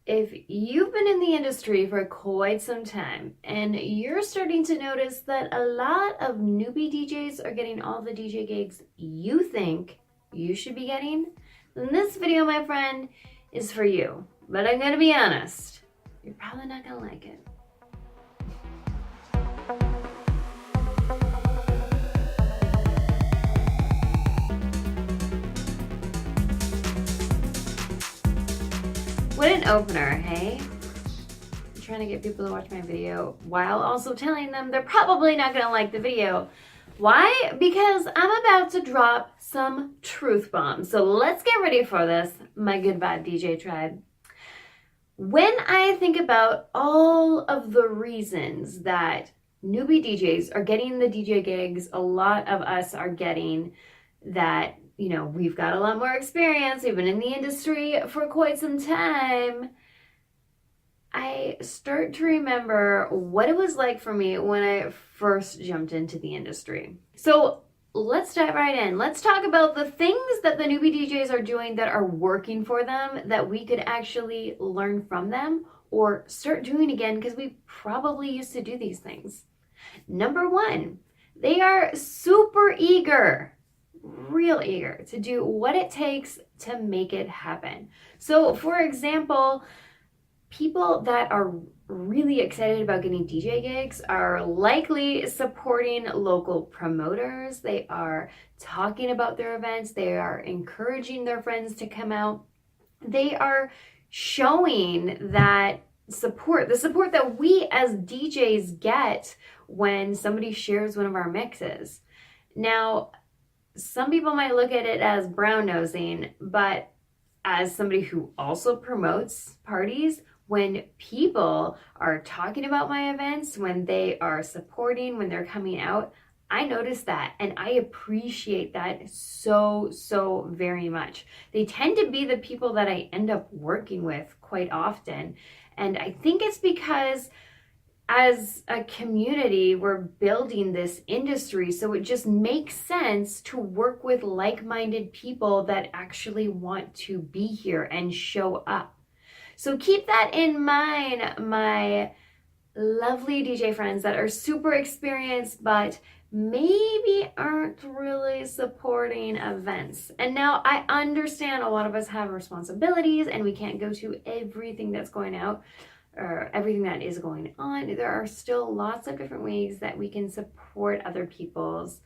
If you've been in the industry for quite some time and you're starting to notice that a lot of newbie DJs are getting all the DJ gigs you think you should be getting, then this video, my friend, is for you. But I'm gonna be honest, you're probably not gonna like it. What an opener, hey? I'm trying to get people to watch my video while also telling them they're probably not gonna like the video. Why? Because I'm about to drop some truth bombs. So let's get ready for this, my good vibe DJ tribe. When I think about all of the reasons that newbie DJs are getting the DJ gigs, a lot of us are getting that, we've got a lot more experience, we've been in the industry for quite some time. I start to remember what it was like for me when I first jumped into the industry. So let's dive right in. Let's talk about the things that the newbie DJs are doing that are working for them that we could actually learn from them or start doing again because we probably used to do these things. Number one, they are super eager, real eager to do what it takes to make it happen. So for example, people that are really excited about getting DJ gigs are likely supporting local promoters. They are talking about their events. They are encouraging their friends to come out. They are showing that support, the support that we as DJs get when somebody shares one of our mixes. Now, some people might look at it as brown nosing, but as somebody who also promotes parties, when people are talking about my events, when they are supporting, when they're coming out, I notice that and I appreciate that so very much. They tend to be the people that I end up working with quite often. And I think it's because as a community, we're building this industry, so it just makes sense to work with like-minded people that actually want to be here and show up. So keep that in mind, my lovely DJ friends that are super experienced, but maybe aren't really supporting events. And now I understand a lot of us have responsibilities and we can't go to everything that's going out or everything that is going on. There are still lots of different ways that we can support other people's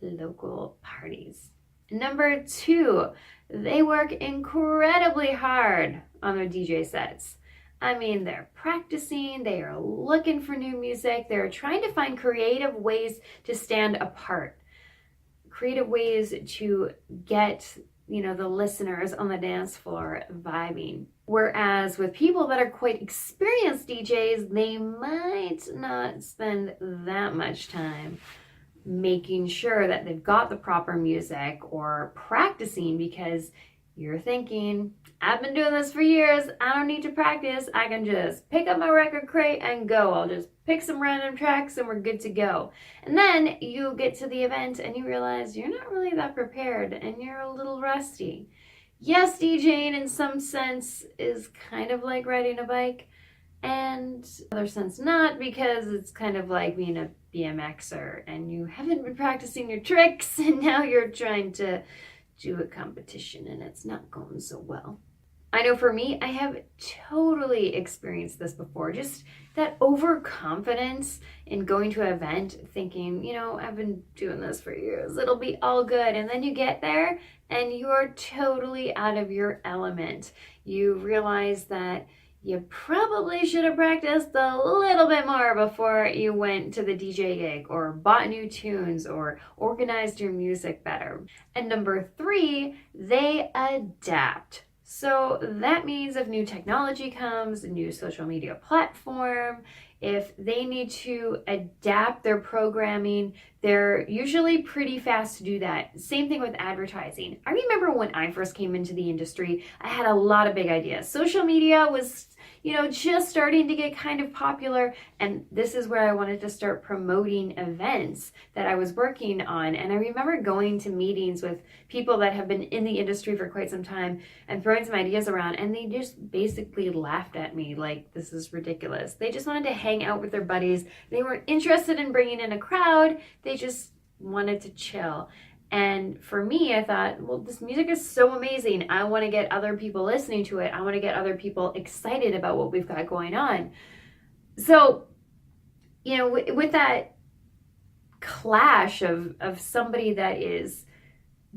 local parties. Number two, they work incredibly hard on their DJ sets. I mean, they're practicing, they are looking for new music, they're trying to find creative ways to stand apart, creative ways to get, the listeners on the dance floor vibing. Whereas with people that are quite experienced DJs, they might not spend that much time making sure that they've got the proper music or practicing because you're thinking, I've been doing this for years, I don't need to practice, I can just pick up my record crate and go. I'll just pick some random tracks and we're good to go. And then you get to the event and you realize you're not really that prepared and you're a little rusty. Yes, DJing in some sense is kind of like riding a bike, and in other sense not, because it's kind of like being a BMXer and you haven't been practicing your tricks and now you're trying to do a competition and it's not going so well. I know for me, I have totally experienced this before. Just that overconfidence in going to an event thinking, I've been doing this for years, it'll be all good. And then you get there and you're totally out of your element. You realize that you probably should have practiced a little bit more before you went to the DJ gig or bought new tunes or organized your music better. And number three, they adapt. So that means if new technology comes, a new social media platform, if they need to adapt their programming, they're usually pretty fast to do that. Same thing with advertising. I remember when I first came into the industry, I had a lot of big ideas. Social media was, you know, just starting to get kind of popular. And this is where I wanted to start promoting events that I was working on. And I remember going to meetings with people that have been in the industry for quite some time and throwing some ideas around, and they just basically laughed at me like, this is ridiculous. They just wanted to hang out with their buddies. They weren't interested in bringing in a crowd. They just wanted to chill. And for me, I thought, well, this music is so amazing. I want to get other people listening to it. I want to get other people excited about what we've got going on. So, you know, with that clash of somebody that is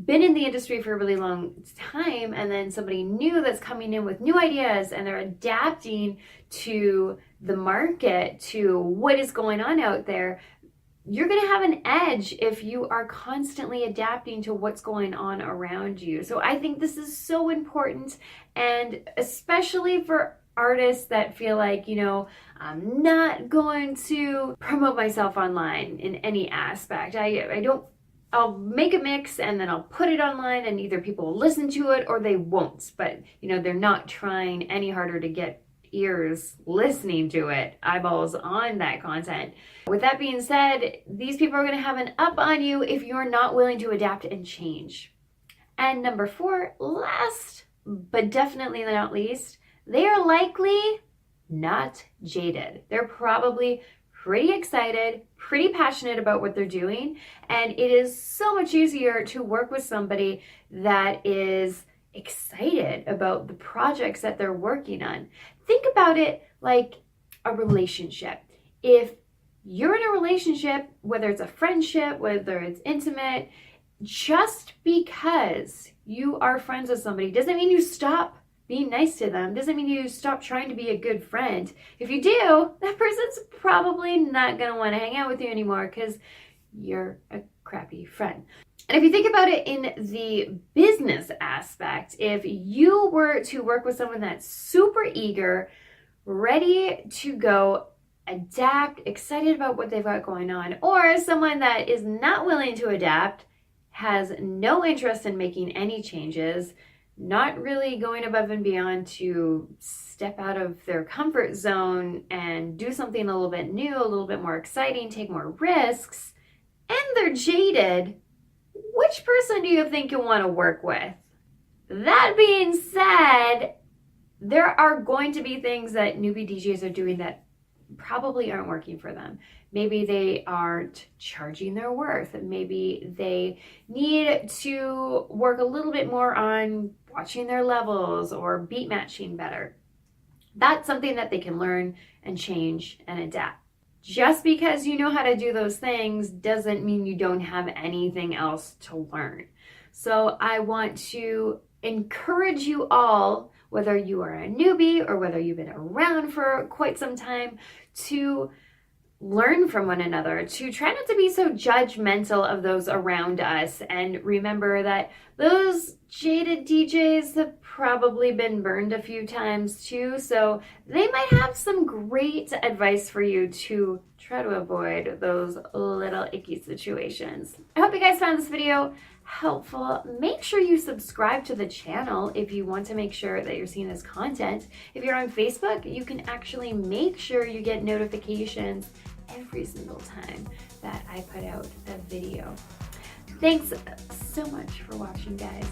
been in the industry for a really long time, and then somebody new that's coming in with new ideas, and they're adapting to the market, to what is going on out there, you're going to have an edge if you are constantly adapting to what's going on around you. So I think this is so important, and especially for artists that feel like, you know, I'm not going to promote myself online in any aspect. I'll make a mix and then I'll put it online, and either people will listen to it or they won't. But, you know, they're not trying any harder to get ears listening to it, eyeballs on that content. With that being said, these people are going to have an up on you if you're not willing to adapt and change. And number 4, last but definitely not least, they are likely not jaded. They're probably pretty excited, pretty passionate about what they're doing, and it is so much easier to work with somebody that is excited about the projects that they're working on. Think about it like a relationship. If you're in a relationship, whether it's a friendship, whether it's intimate, just because you are friends with somebody doesn't mean you stop being nice to them, doesn't mean you stop trying to be a good friend. If you do, that person's probably not going to want to hang out with you anymore because you're a crappy friend. And if you think about it in the business aspect, if you were to work with someone that's super eager, ready to go, adapt, excited about what they've got going on, or someone that is not willing to adapt, has no interest in making any changes, not really going above and beyond to step out of their comfort zone and do something a little bit new, a little bit more exciting, take more risks, and they're jaded, which person do you think you'll want to work with? That being said, there are going to be things that newbie DJs are doing that probably aren't working for them. Maybe they aren't charging their worth. Maybe they need to work a little bit more on watching their levels or beat matching better. That's something that they can learn and change and adapt. Just because you know how to do those things doesn't mean you don't have anything else to learn. So I want to encourage you all, whether you are a newbie or whether you've been around for quite some time, to learn from one another, to try not to be so judgmental of those around us, and remember that those jaded DJs have probably been burned a few times too, so they might have some great advice for you to try to avoid those little icky situations. I hope you guys found this video helpful. Make sure you subscribe to the channel if you want to make sure that you're seeing this content. If you're on Facebook, you can actually make sure you get notifications every single time that I put out a video. Thanks so much for watching, guys.